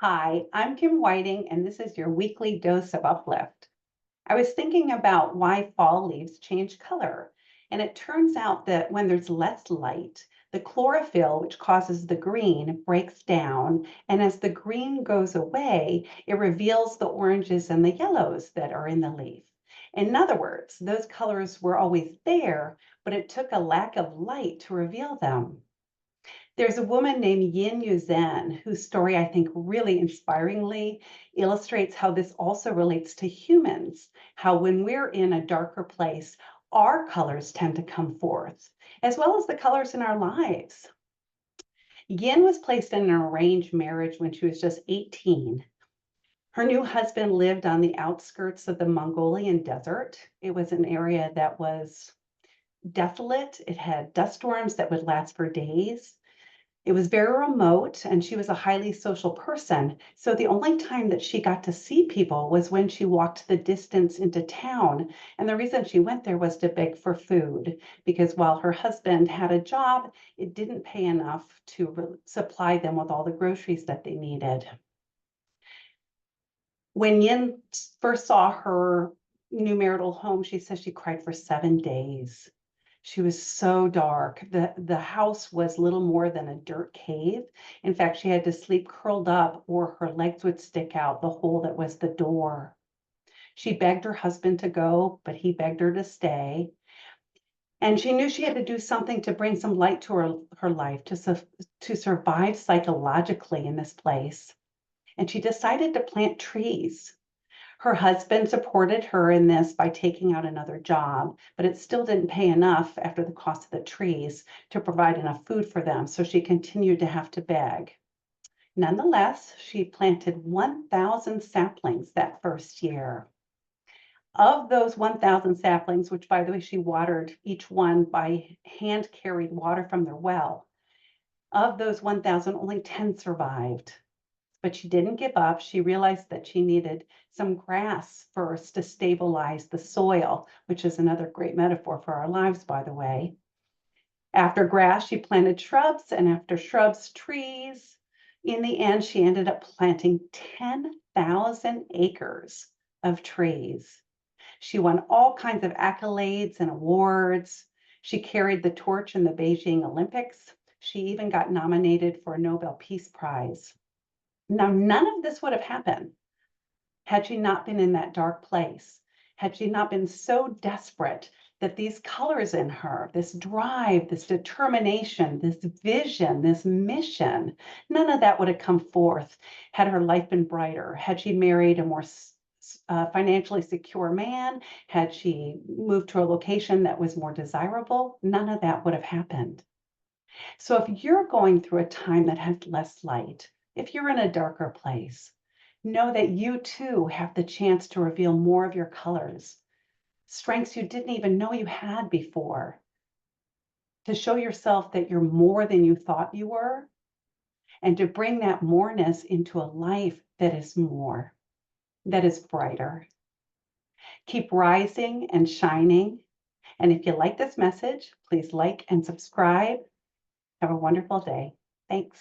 Hi, I'm Kim Whiting, and this is your weekly dose of Uplift. I was thinking about why fall leaves change color, and it turns out that when there's less light, the chlorophyll, which causes the green, breaks down, and as the green goes away, it reveals the oranges and the yellows that are in the leaf. In other words, those colors were always there, but it took a lack of light to reveal them. There's a woman named Yin Yu Zhen whose story I think really inspiringly illustrates how this also relates to humans, how when we're in a darker place, our colors tend to come forth, as well as the colors in our lives. Yin was placed in an arranged marriage when she was just 18. Her new husband lived on the outskirts of the Mongolian desert. It was an area that was desolate. It had dust storms that would last for days. It was very remote, and she was a highly social person. So the only time that she got to see people was when she walked the distance into town. And the reason she went there was to beg for food, because while her husband had a job, it didn't pay enough to supply them with all the groceries that they needed. When Yin first saw her new marital home, she says she cried for 7 days. She was so dark. The house was little more than a dirt cave. In fact, she had to sleep curled up or her legs would stick out the hole that was the door. She begged her husband to go, but he begged her to stay. And she knew she had to do something to bring some light to her life, to survive psychologically in this place. And she decided to plant trees. Her husband supported her in this by taking out another job, but it still didn't pay enough after the cost of the trees to provide enough food for them, so she continued to have to beg. Nonetheless, she planted 1,000 saplings that first year. Of those 1,000 saplings, which by the way, she watered each one by hand carried water from their well, of those 1,000, only 10 survived. But she didn't give up. She realized that she needed some grass first to stabilize the soil, which is another great metaphor for our lives, by the way. After grass, she planted shrubs, and after shrubs, trees. In the end, she ended up planting 10,000 acres of trees. She won all kinds of accolades and awards. She carried the torch in the Beijing Olympics. She even got nominated for a Nobel Peace Prize. Now, none of this would have happened had she not been in that dark place, had she not been so desperate that these colors in her, this drive, this determination, this vision, this mission, none of that would have come forth had her life been brighter, had she married a more financially secure man, had she moved to a location that was more desirable, none of that would have happened. So if you're going through a time that has less light, if you're in a darker place, know that you too have the chance to reveal more of your colors, strengths you didn't even know you had before, to show yourself that you're more than you thought you were, and to bring that moreness into a life that is more, that is brighter. Keep rising and shining. And if you like this message, please like and subscribe. Have a wonderful day. Thanks.